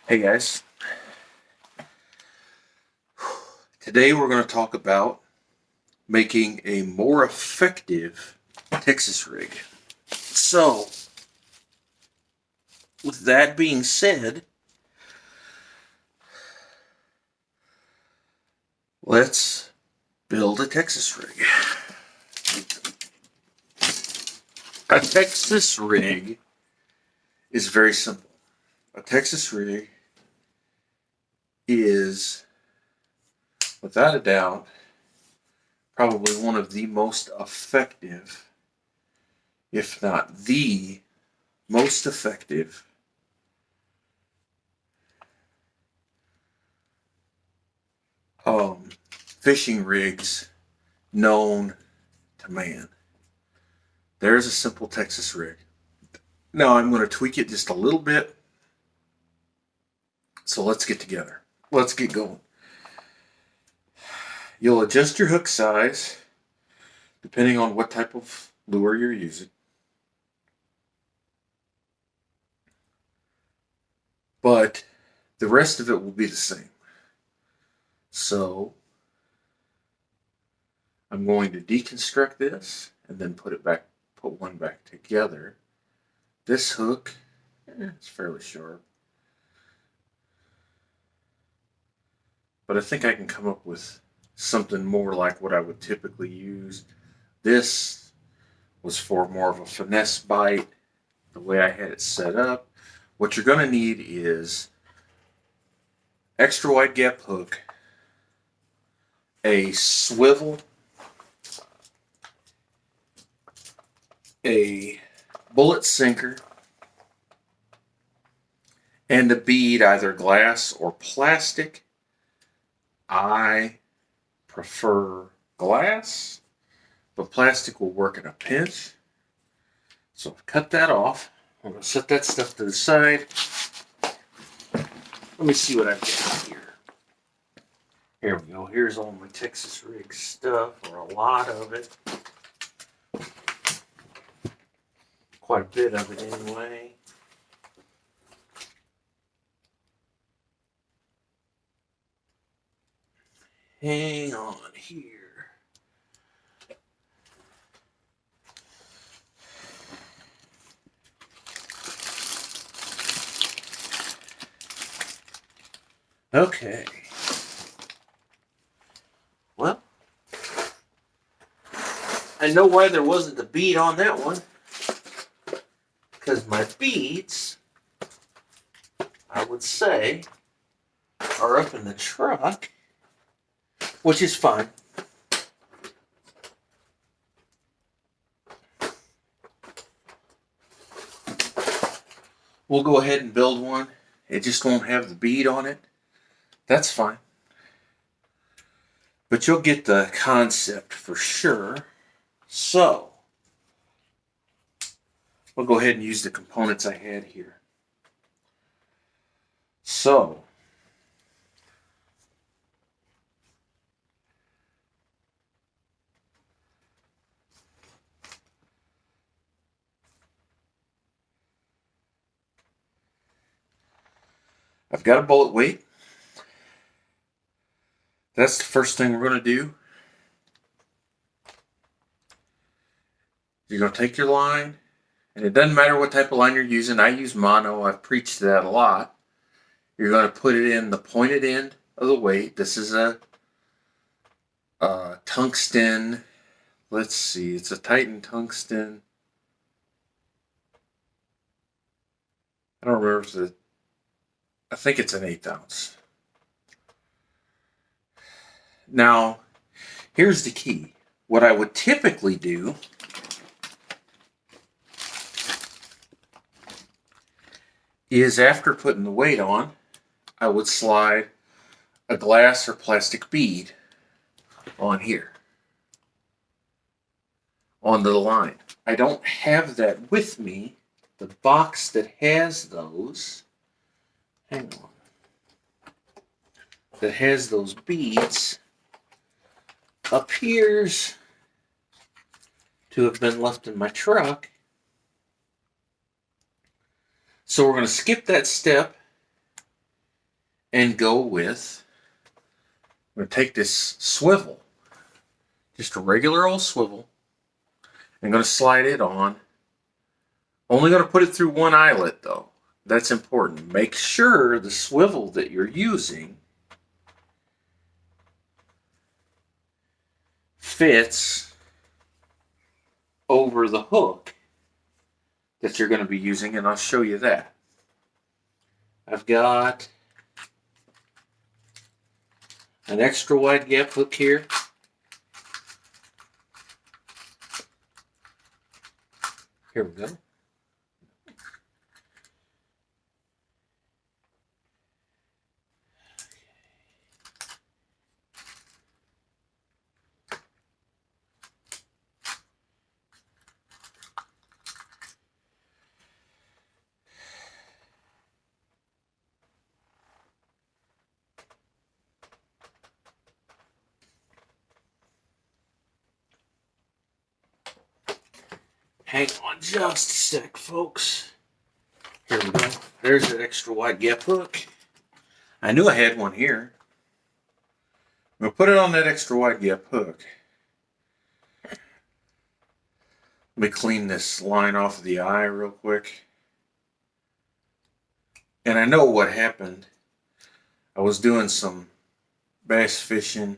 Hey guys, today we're going to talk about making a more effective Texas rig. So, with that being said, let's build a Texas rig. A Texas rig is very simple. A Texas rig is, without a doubt, probably one of the most effective, if not the most effective fishing rigs known to man. There's a simple Texas rig. Now I'm going to tweak it just a little bit. So let's get together. Let's get going. You'll adjust your hook size depending on what type of lure you're using. But the rest of it will be the same. So I'm going to deconstruct this and then put one back together. This hook, it's fairly sharp. But I think I can come up with something more like what I would typically use. This was for more of a finesse bite, the way I had it set up. What you're going to need is extra wide gap hook, a swivel, a bullet sinker, and a bead, either glass or plastic. I prefer glass, but plastic will work in a pinch. So I've cut that off. I'm going to set that stuff to the side. Let me see what I've got here. Here we go. Here's all my Texas rig stuff, or a lot of it. Quite a bit of it anyway. Hang on here. Okay. Well, I know why there wasn't a bead on that one. Because my beads, I would say, are up in the truck, which is fine. We'll go ahead and build one. It just won't have the bead on it. That's fine. But you'll get the concept for sure. So, we'll go ahead and use the components I had here. So, I've got a bullet weight. That's the first thing we're going to do. You're going to take your line, and it doesn't matter what type of line you're using. I use mono. I've preached that a lot. You're going to put it in the pointed end of the weight. This is a tungsten. Let's see. It's a Titan tungsten. I don't remember if it's I think it's an 1/8 ounce. Now, here's the key. What I would typically do is, after putting the weight on, I would slide a glass or plastic bead on here, onto the line. I don't have that with me. The box that has those, hang on, that has those beads appears to have been left in my truck. So we're going to skip that step and go with, I'm going to take this swivel, just a regular old swivel. I'm going to slide it on. Only going to put it through one eyelet though. That's important. Make sure the swivel that you're using fits over the hook that you're going to be using, and I'll show you that. I've got an extra wide gap hook here. Here we go. Hang on just a sec, folks. Here we go. There's that extra wide gap hook. I knew I had one here. I'm going to put it on that extra wide gap hook. Let me clean this line off of the eye real quick. And I know what happened. I was doing some bass fishing,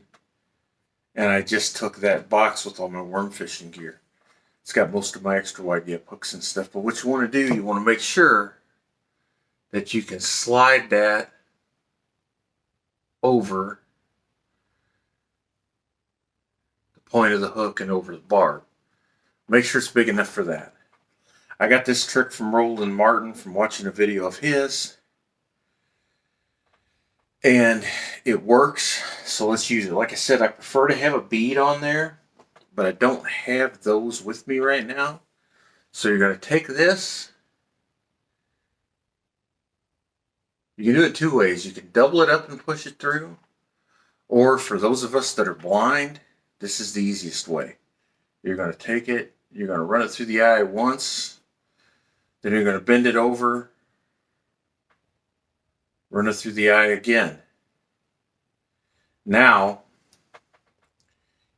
and I just took that box with all my worm fishing gear. It's got most of my extra wide gap hooks and stuff. But what you want to do, you want to make sure that you can slide that over the point of the hook and over the barb. Make sure it's big enough for that. I got this trick from Roland Martin from watching a video of his. And it works, so let's use it. Like I said, I prefer to have a bead on there, but I don't have those with me right now. So you're going to take this. You can do it two ways. You can double it up and push it through. Or for those of us that are blind, this is the easiest way. You're going to take it, you're going to run it through the eye once, then you're going to bend it over, run it through the eye again. Now,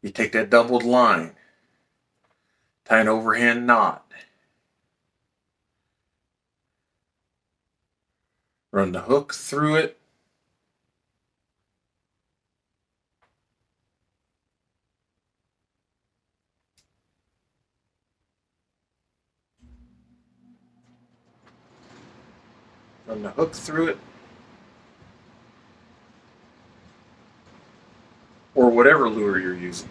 you take that doubled line, tie an overhand knot, run the hook through it, run the hook through it, or whatever lure you're using.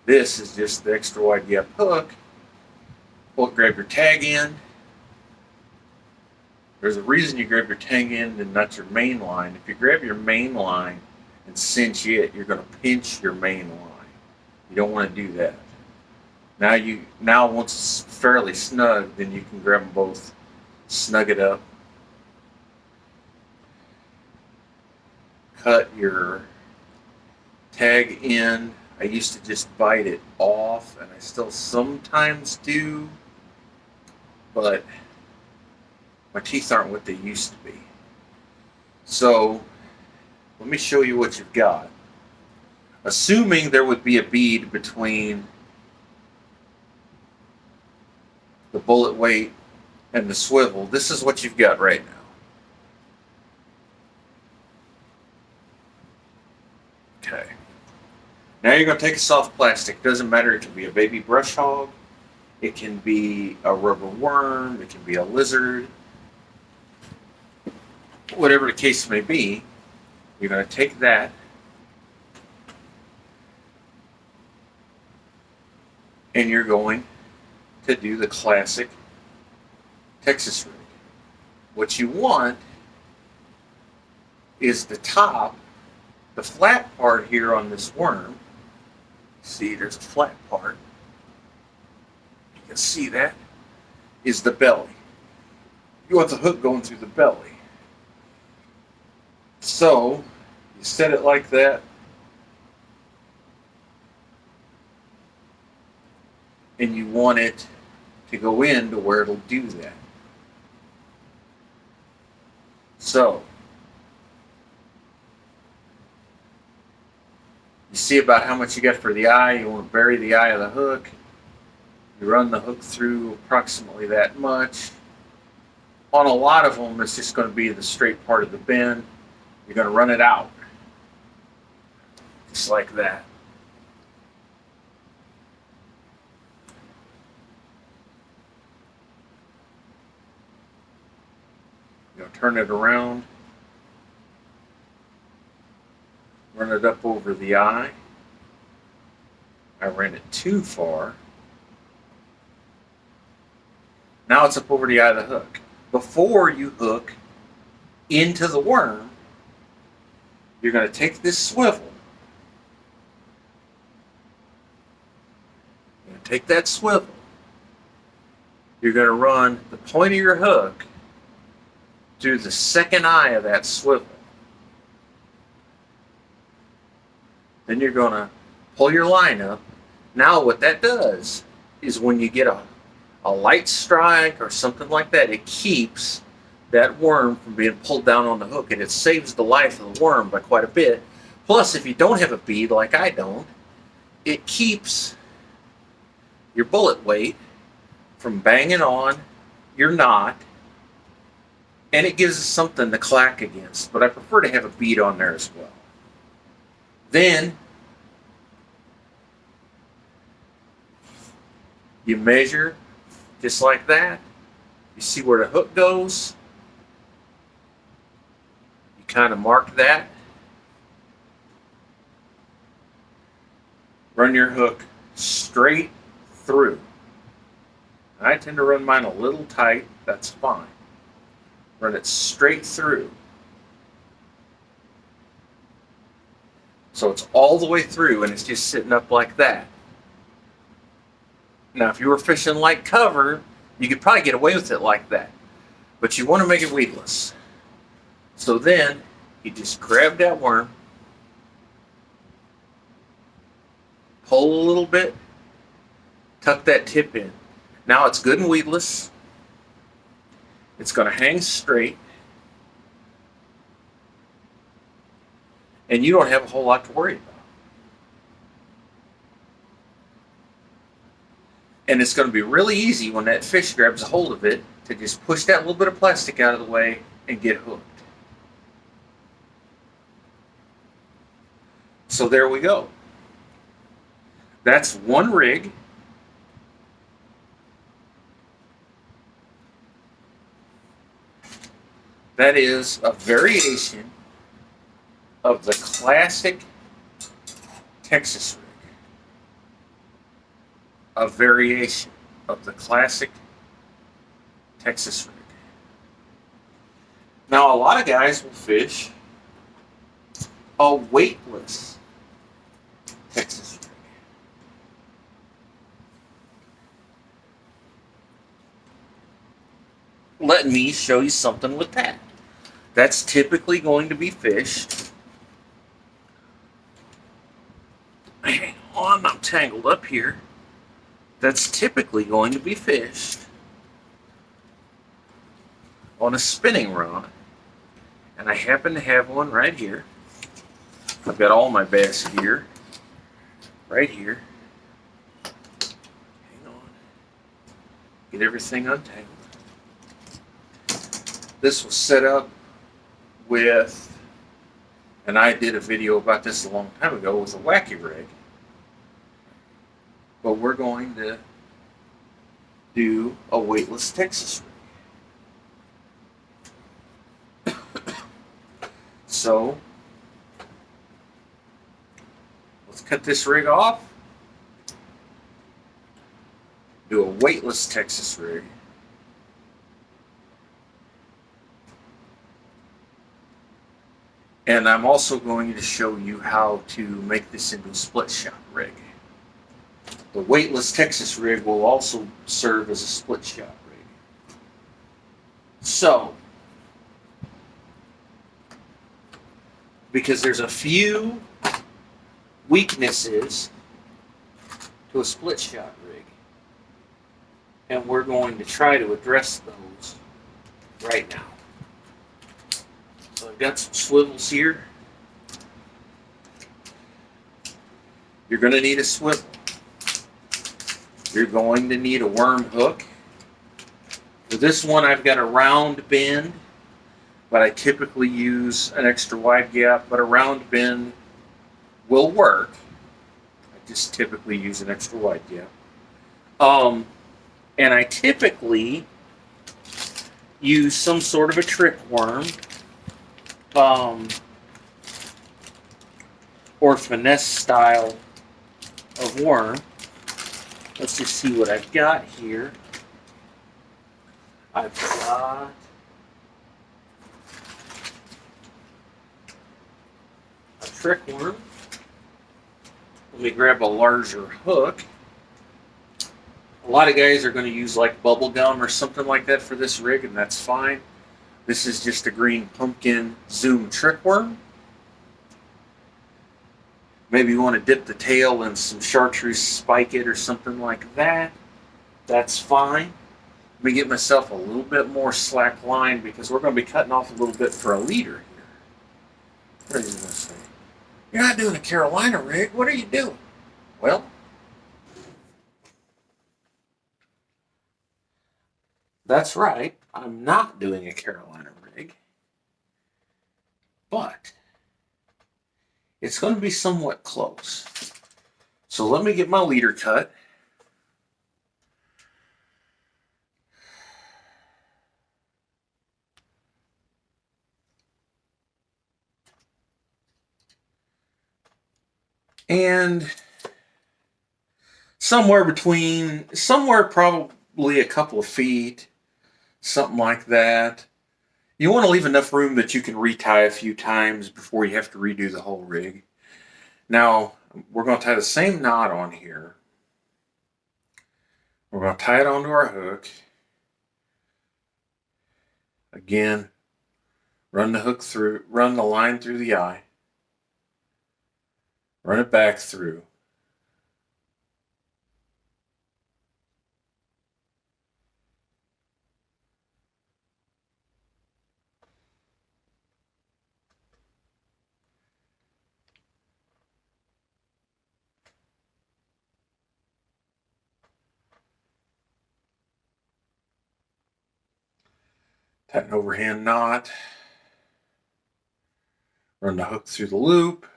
This is just the extra wide gap hook. Pull it, grab your tag end. There's a reason you grab your tag end and not your main line. If you grab your main line and cinch it, you're going to pinch your main line. You don't want to do that. Now once it's fairly snug, then you can grab them both, snug it up, cut your tag end. I used to just bite it off, and I still sometimes do, but my teeth aren't what they used to be. So let me show you what you've got. Assuming there would be a bead between the bullet weight and the swivel, this is what you've got right now. Okay. Now you're going to take a soft plastic. Doesn't matter. It can be a baby brush hog. It can be a rubber worm. It can be a lizard. Whatever the case may be, you're going to take that and you're going to do the classic Texas rig. What you want is the top, the flat part here on this worm. See, there's a flat part. You can see that is the belly. You want the hook going through the belly. So you set it like that, and you want it to go into where it'll do that. So see about how much you got for the eye. You want to bury the eye of the hook. You run the hook through approximately that much. On a lot of them, it's just going to be the straight part of the bend. You're going to run it out. Just like that. Turn it around. Run it up over the eye. I ran it too far. Now it's up over the eye of the hook. Before you hook into the worm, you're going to take this swivel. You're going to take that swivel. You're going to run the point of your hook through the second eye of that swivel. Then you're going to pull your line up. Now what that does is when you get a light strike or something like that, it keeps that worm from being pulled down on the hook, and it saves the life of the worm by quite a bit. Plus, if you don't have a bead like I don't, it keeps your bullet weight from banging on your knot, and it gives us something to clack against, but I prefer to have a bead on there as well. Then you measure just like that. You see where the hook goes. You kind of mark that. Run your hook straight through. I tend to run mine a little tight. That's fine. Run it straight through. So it's all the way through and it's just sitting up like that. Now, if you were fishing light cover, you could probably get away with it like that. But you want to make it weedless. So then, you just grab that worm, pull a little bit, tuck that tip in. Now it's good and weedless. It's going to hang straight. And you don't have a whole lot to worry about. And it's going to be really easy when that fish grabs a hold of it to just push that little bit of plastic out of the way and get hooked. So there we go. That's one rig. That is a variation of the classic Texas rig. A variation of the classic Texas rig. Now, a lot of guys will fish a weightless Texas rig. Let me show you something with that. That's typically going to be fished. Hang on, I'm tangled up here. That's typically going to be fished on a spinning rod. And I happen to have one right here. I've got all my bass gear right here. Hang on. Get everything untangled. This was set up with, and I did a video about this a long time ago, with a wacky rig. But we're going to do a weightless Texas rig. So, let's cut this rig off. Do a weightless Texas rig. And I'm also going to show you how to make this into a split shot rig. The weightless Texas rig will also serve as a split shot rig. So, because there's a few weaknesses to a split shot rig, and we're going to try to address those right now. So I've got some swivels here. You're going to need a swivel. You're going to need a worm hook. For this one, I've got a round bend, but I typically use an extra wide gap, but a round bend will work. I just typically use an extra wide gap. And I typically use some sort of a trick worm, or finesse style of worm. Let's just see what I've got here. I've got a trick worm. Let me grab a larger hook. A lot of guys are going to use like bubble gum or something like that for this rig, and that's fine. This is just a green pumpkin zoom trick worm. Maybe you want to dip the tail in some chartreuse, spike it or something like that. That's fine. Let me get myself a little bit more slack line because we're going to be cutting off a little bit for a leader here. What are you going to say? You're not doing a Carolina rig. What are you doing? Well, that's right. I'm not doing a Carolina rig. But it's going to be somewhat close. So let me get my leader cut. And somewhere probably a couple of feet, something like that. You want to leave enough room that you can retie a few times before you have to redo the whole rig. Now, we're going to tie the same knot on here. We're going to tie it onto our hook. Again, run the line through the eye. Run it back through. Tighten overhand knot. Run the hook through the loop.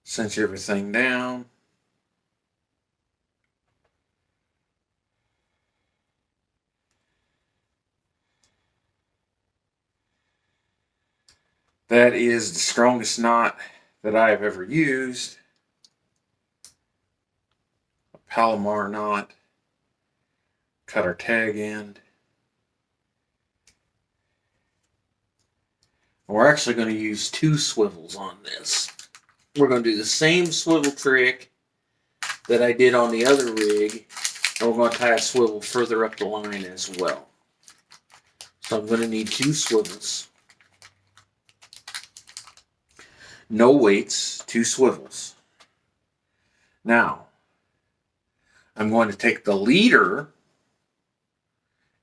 Cinch everything down. That is the strongest knot that I have ever used. A Palomar knot. Cut our tag end. We're actually going to use 2 swivels on this. We're going to do the same swivel trick that I did on the other rig, and we're going to tie a swivel further up the line as well. So I'm going to need 2 swivels. No weights, 2 swivels. Now, I'm going to take the leader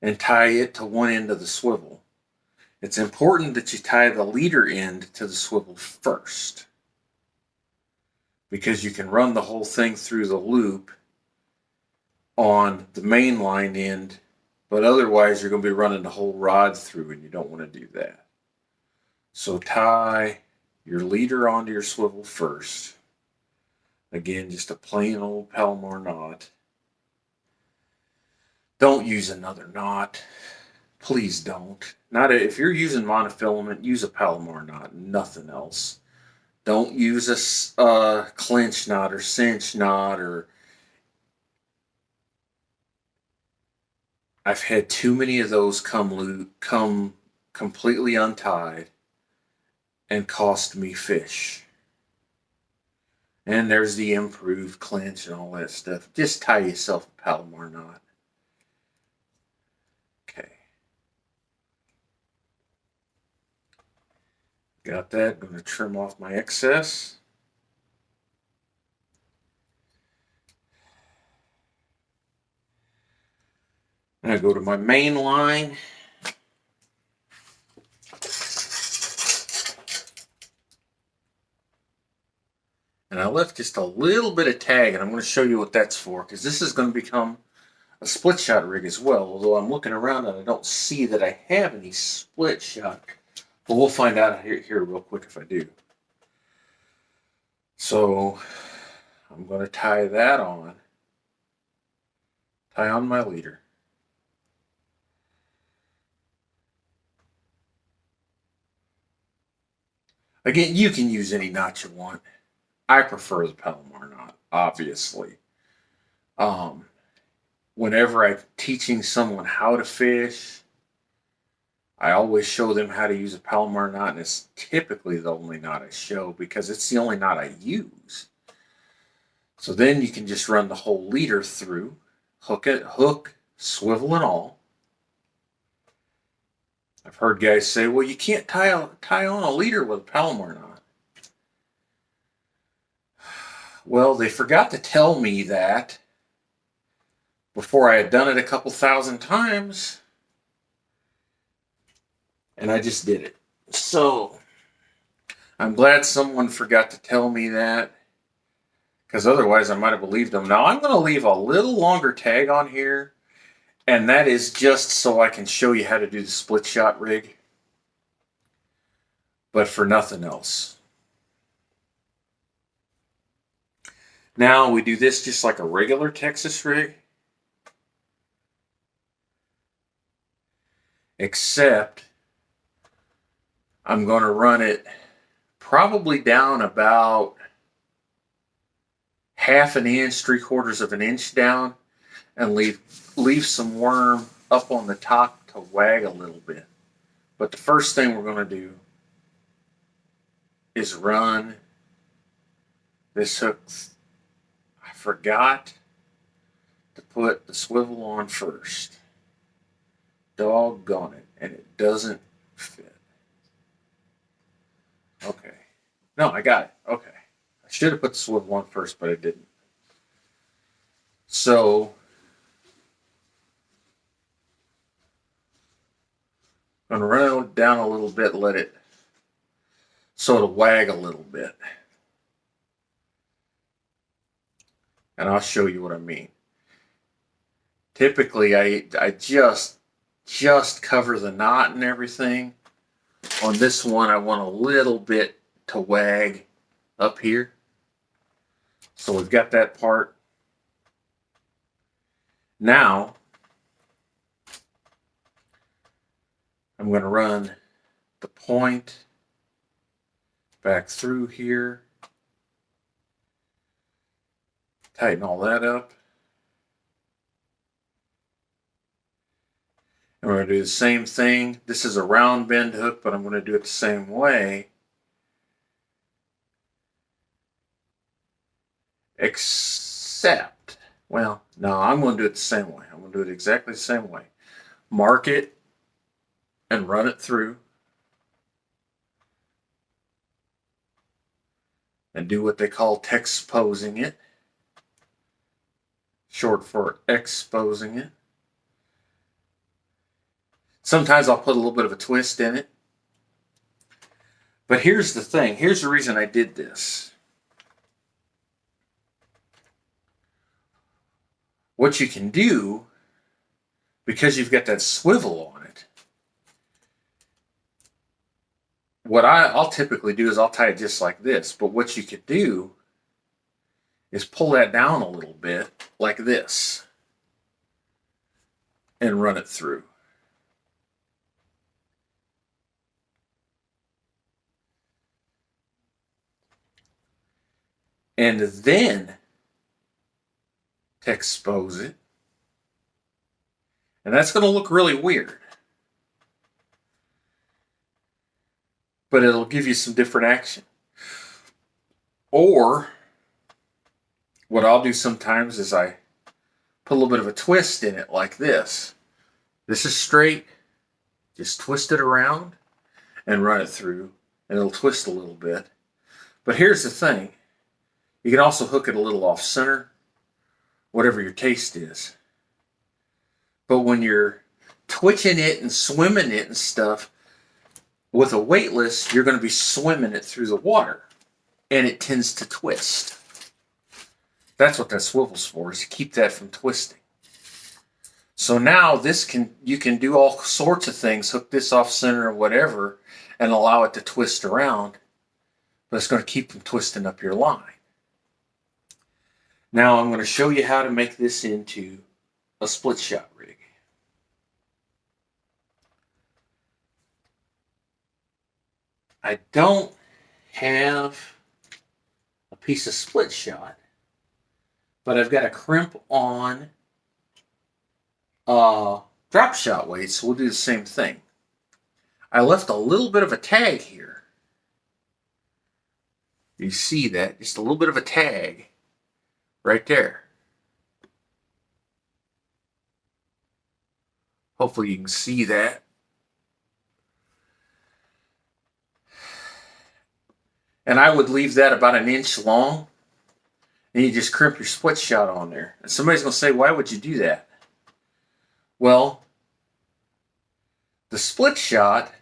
and tie it to one end of the swivel. It's important that you tie the leader end to the swivel first, because you can run the whole thing through the loop on the main line end, but otherwise you're going to be running the whole rod through, and you don't want to do that. So tie your leader onto your swivel first. Again, just a plain old Palomar knot. Don't use another knot. Please don't. If you're using monofilament, use a Palomar knot, nothing else. Don't use a clinch knot or cinch knot, or I've had too many of those come completely untied and cost me fish. And there's the improved clinch and all that stuff. Just tie yourself a Palomar knot. Okay. Got that. Going to trim off my excess. And I go to my main line. And I left just a little bit of tag, and I'm going to show you what that's for, because this is going to become a split shot rig as well, although I'm looking around and I don't see that I have any split shot. But we'll find out here real quick if I do. So I'm going to tie that on. Tie on my leader. Again, you can use any knot you want. I prefer the Palomar knot, obviously. Whenever I'm teaching someone how to fish, I always show them how to use a Palomar knot, and it's typically the only knot I show because it's the only knot I use. So then you can just run the whole leader through, hook, swivel and all. I've heard guys say, well, you can't tie on a leader with a Palomar knot. Well, they forgot to tell me that before I had done it a couple thousand times, and I just did it. So I'm glad someone forgot to tell me that, because otherwise I might have believed them. Now I'm going to leave a little longer tag on here, and that is just so I can show you how to do the split shot rig, but for nothing else. Now we do this just like a regular Texas rig, except I'm going to run it probably down about 1/2 inch, 3/4 of an inch down, and leave some worm up on the top to wag a little bit. But the first thing we're going to do is run this hook. I forgot to put the swivel on first. Doggone it, and it doesn't fit. Okay. No, I got it. Okay. I should have put the swivel on first, but I didn't. So I'm going to run it down a little bit, let it so it'll wag a little bit. And I'll show you what I mean. Typically, I just cover the knot and everything. On this one, I want a little bit to wag up here. So we've got that part. Now, I'm going to run the point back through here. Tighten all that up. And we're going to do the same thing. This is a round bend hook, but I'm going to do it the same way. Except, well, no, I'm going to do it the same way. I'm going to do it exactly the same way. Mark it and run it through. And do what they call texposing it. Short for exposing it. Sometimes I'll put a little bit of a twist in it. But here's the thing. Here's the reason I did this. What you can do, because you've got that swivel on it, what I'll typically do is I'll tie it just like this. But what you could do is pull that down a little bit like this and run it through. And then expose it. And that's going to look really weird. But it'll give you some different action. Or what I'll do sometimes is I put a little bit of a twist in it like this. This is straight. Just twist it around and run it through. And it'll twist a little bit. But here's the thing. You can also hook it a little off center. Whatever your taste is. But when you're twitching it and swimming it and stuff, with a weightless, you're going to be swimming it through the water. and it tends to twist. That's what that swivel's for, is to keep that from twisting. So now you can do all sorts of things, hook this off center or whatever, and allow it to twist around, but it's going to keep from twisting up your line. Now I'm going to show you how to make this into a split shot rig. I don't have a piece of split shot, but I've got a crimp on drop shot weight, so we'll do the same thing. I left a little bit of a tag here. You see that? Just a little bit of a tag right there. Hopefully you can see that. And I would leave that about an inch long, and you just crimp your split shot on there. And somebody's going to say, why would you do that? Well, the split shot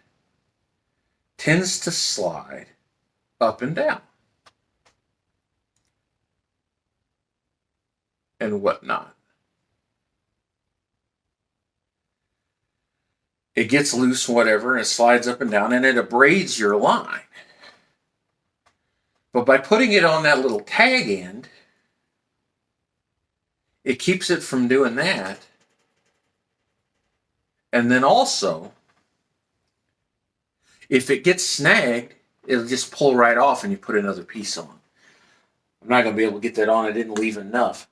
tends to slide up and down and whatnot. It gets loose, whatever, and it slides up and down, and it abrades your line. But by putting it on that little tag end, it keeps it from doing that. And then also, if it gets snagged, it'll just pull right off and you put another piece on. I'm not going to be able to get that on. I didn't leave enough.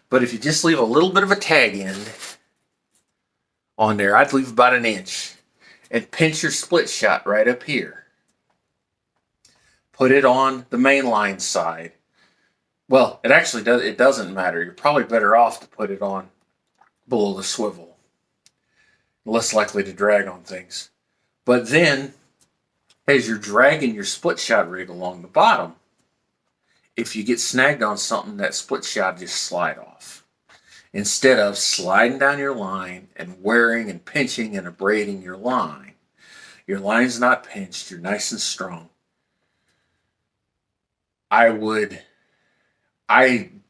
But if you just leave a little bit of a tag end on there, I'd leave about an inch, and pinch your split shot right up here. Put it on the main line side. Well, it doesn't matter. You're probably better off to put it on below the swivel. Less likely to drag on things. But then, as you're dragging your split shot rig along the bottom, if you get snagged on something, that split shot just slide off. Instead of sliding down your line and wearing and pinching and abrading your line. Your line's not pinched. You're nice and strong. I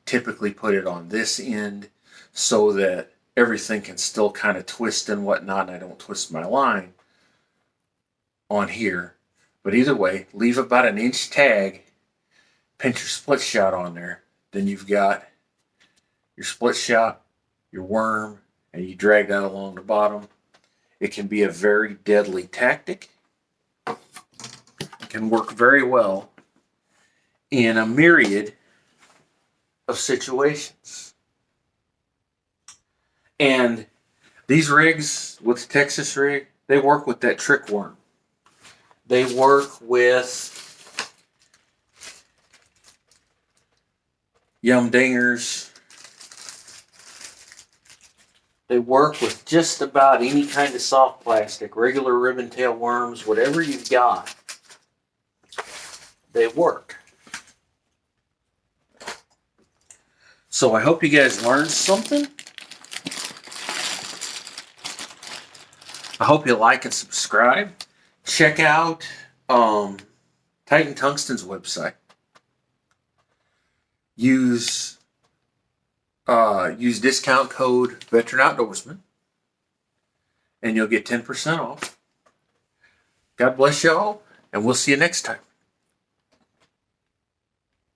typically put it on this end so that everything can still kind of twist and whatnot, and I don't twist my line on here. But either way, leave about an inch tag, pinch your split shot on there, then you've got your split shot, your worm, and you drag that along the bottom. It can be a very deadly tactic. It can work very well in a myriad of situations. And these rigs, with the Texas rig, they work with that trick worm. They work with yum dingers. They work with just about any kind of soft plastic, regular ribbon tail worms, whatever you've got. They work. So I hope you guys learned something. I hope you like and subscribe. Check out Titan Tungsten's website. Use discount code VETERANOUTDOORSMAN and you'll get 10% off. God bless y'all, and we'll see you next time.